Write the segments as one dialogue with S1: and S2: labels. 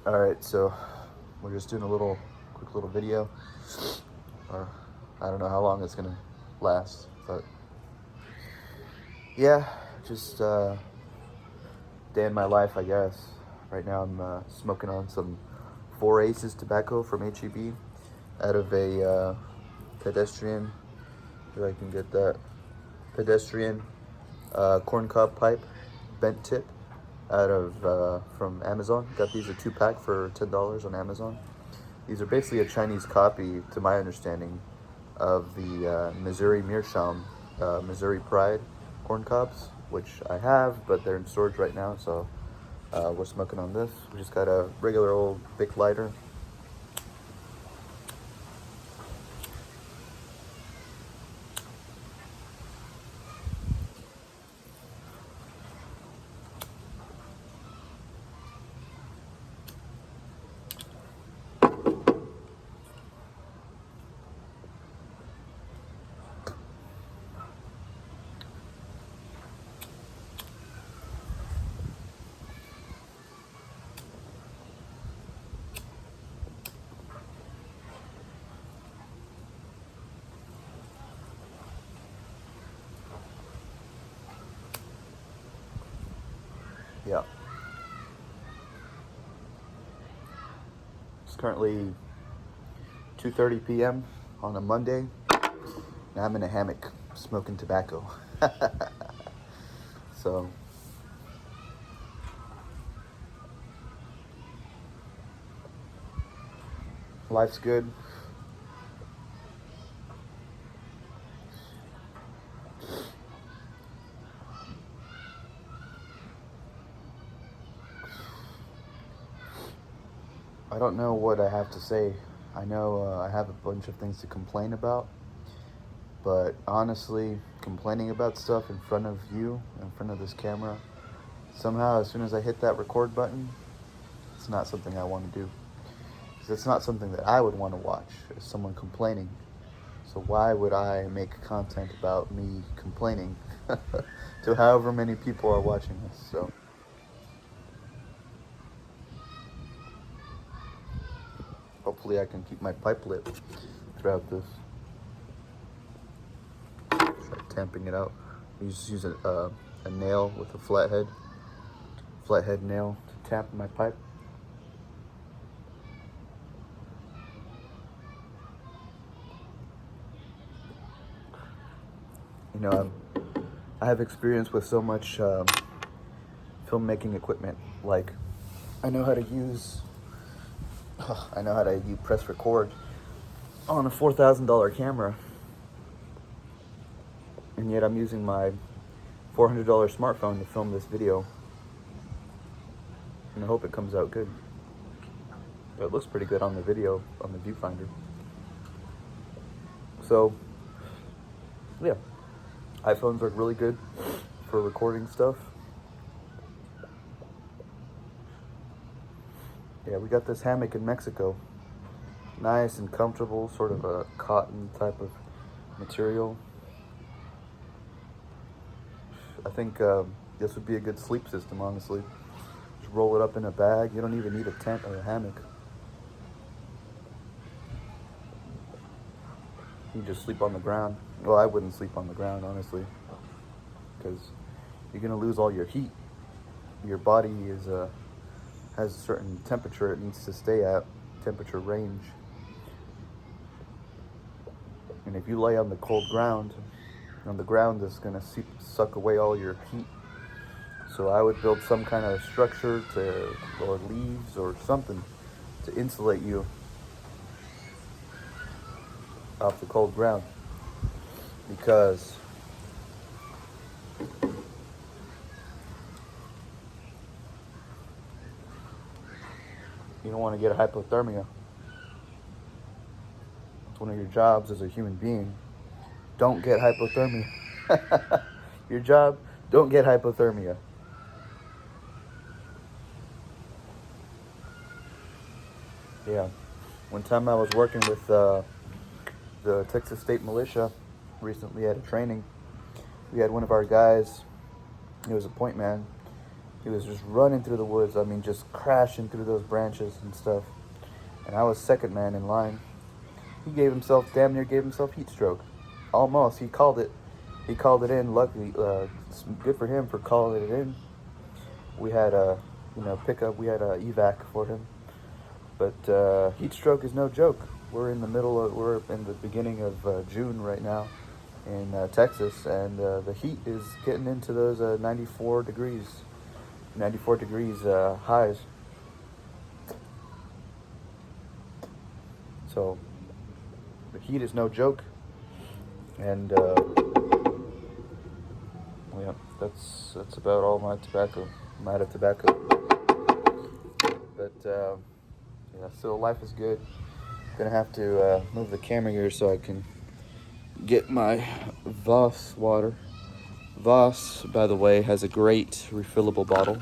S1: All right, so we're just doing a quick little video, or I don't know how long it's gonna last, but yeah, just day in my life, I guess. Right now, I'm smoking on some Four Aces tobacco from HEB out of a pedestrian. If I can get that pedestrian corncob pipe, bent tip, out of from Amazon. Got these a 2-pack for $10 on Amazon. These are basically a Chinese copy, to my understanding, of the Missouri Meerschaum, Missouri Pride corn cobs, which I have, but they're in storage right now, so we're smoking on this. We just got a regular old Bic lighter. Yeah. It's currently 2:30 p.m. on a Monday. And I'm in a hammock smoking tobacco. So life's good. I don't know what I have to say. I know I have a bunch of things to complain about, but honestly, complaining about stuff in front of you, in front of this camera, somehow as soon as I hit that record button, it's not something I want to do. Because it's not something that I would want to watch, is someone complaining. So why would I make content about me complaining to however many people are watching this? So hopefully I can keep my pipe lit throughout this. Try tamping it out. You just use a nail with a flathead nail to tap my pipe. You know, I have experience with so much filmmaking equipment. Like, I know how to press record on a $4,000 camera, and yet I'm using my $400 smartphone to film this video, and I hope it comes out good. But it looks pretty good on the video, on the viewfinder. So, yeah, iPhones are really good for recording stuff. Yeah, we got this hammock in Mexico. Nice and comfortable, sort of a cotton type of material. I think this would be a good sleep system, honestly. Just roll it up in a bag. You don't even need a tent or a hammock. You just sleep on the ground. Well, I wouldn't sleep on the ground, honestly, because you're gonna lose all your heat. Your body has a certain temperature it needs to stay at, temperature range. And if you lay on the cold ground, the ground is gonna suck away all your heat. So I would build some kind of structure or leaves or something to insulate you off the cold ground, because you don't want to get hypothermia. It's one of your jobs as a human being. Don't get hypothermia. Your job, don't get hypothermia. Yeah. One time I was working with the Texas State Militia recently at a training. We had one of our guys, he was a point man, He was just running through the woods. I mean, just crashing through those branches and stuff. And I was second man in line. He damn near gave himself heat stroke. Almost. He called it. He called it in. Luckily, it's good for him for calling it in. We had a, pickup. We had a evac for him. But heat stroke is no joke. We're in the beginning of June right now in Texas, and the heat is getting into those 94 degrees highs. So the heat is no joke, and yeah, that's about all my tobacco. I'm out of tobacco, but yeah, still life is good. Gonna have to move the camera here so I can get my Voss water. Voss, by the way, has a great refillable bottle.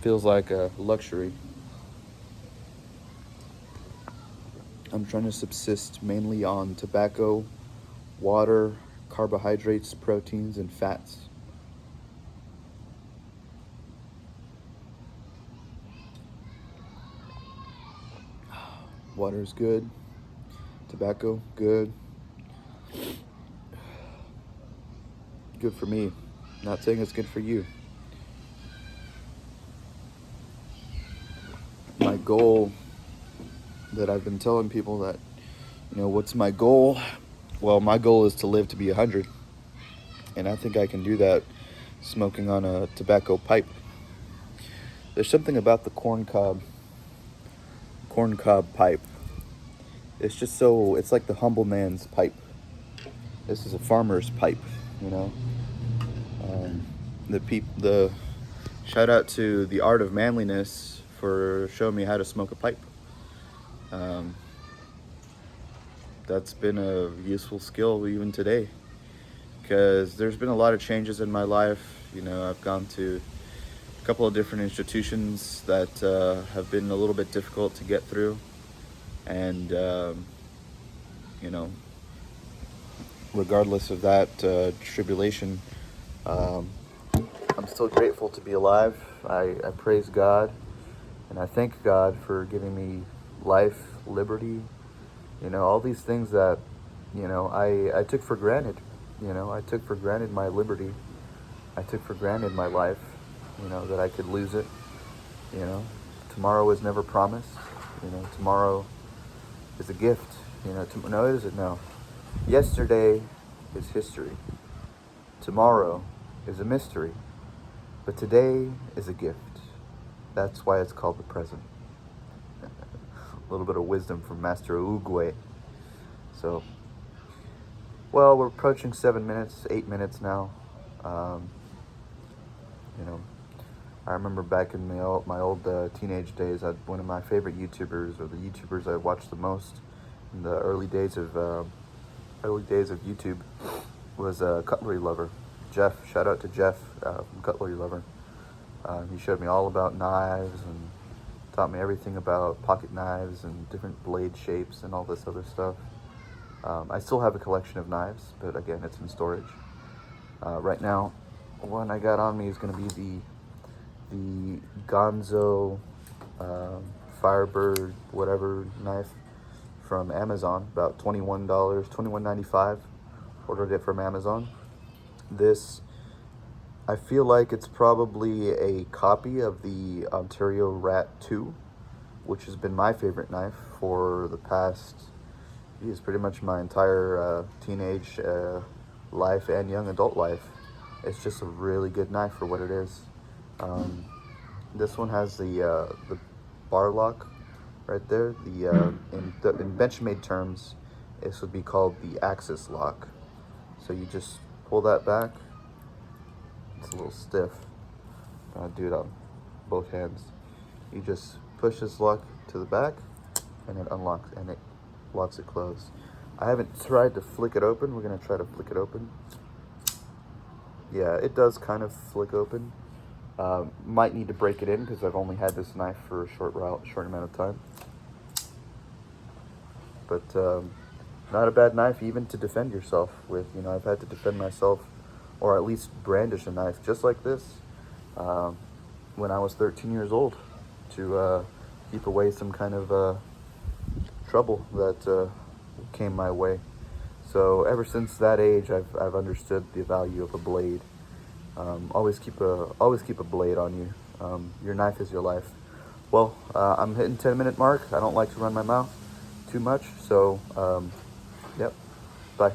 S1: Feels like a luxury. I'm trying to subsist mainly on tobacco, water, carbohydrates, proteins, and fats. Water is good. Tobacco, good. Good for me. Not saying it's good for you. My goal that I've been telling people that, what's my goal? Well, my goal is to live to be 100. And I think I can do that smoking on a tobacco pipe. There's something about the corn cob pipe. It's just it's like the humble man's pipe. This is a farmer's pipe, The shout out to the Art of Manliness for showing me how to smoke a pipe. That's been a useful skill even today, because there's been a lot of changes in my life. I've gone to a couple of different institutions that have been a little bit difficult to get through, and regardless of that tribulation, I'm still grateful to be alive. I praise God, and I thank God for giving me life, liberty, all these things that, I took for granted. I took for granted my liberty. I took for granted my life, that I could lose it. Tomorrow is never promised. Tomorrow is a gift. No, it isn't. No. Yesterday is history. Tomorrow is a mystery. But today is a gift. That's why it's called the present. A little bit of wisdom from Master Oogway. So, well, we're approaching 8 minutes now. I remember back in my old teenage days, one of my favorite YouTubers, or the YouTubers I watched the most in the early days of YouTube, was Cutlery Lover. Jeff, shout out to Jeff from Cutlery Lover. He showed me all about knives and taught me everything about pocket knives and different blade shapes and all this other stuff. I still have a collection of knives, but again, it's in storage. Right now, one I got on me is going to be the Gonzo Firebird whatever knife from Amazon, about $21, $21.95. Ordered it from Amazon. This, I feel like it's probably a copy of the Ontario Rat 2, which has been my favorite knife for the past, pretty much my entire teenage life and young adult life. It's just a really good knife for what it is. This one has the bar lock right there. In Benchmade terms, this would be called the axis lock. So you just pull that back. It's a little stiff. I'll do it on both hands. You just push this lock to the back, and it unlocks, and it locks it closed. I haven't tried to flick it open. We're gonna try to flick it open. Yeah, it does kind of flick open. Might need to break it in because I've only had this knife for a short amount of time. But not a bad knife even to defend yourself with. I've had to defend myself, or at least brandish a knife just like this, um, when I was 13 years old to keep away some kind of trouble that came my way. So ever since that age, I've understood the value of a blade. Always keep a blade on you. Your knife is your life. Well, I'm hitting 10-minute mark. I don't like to run my mouth too much, so yep. Bye.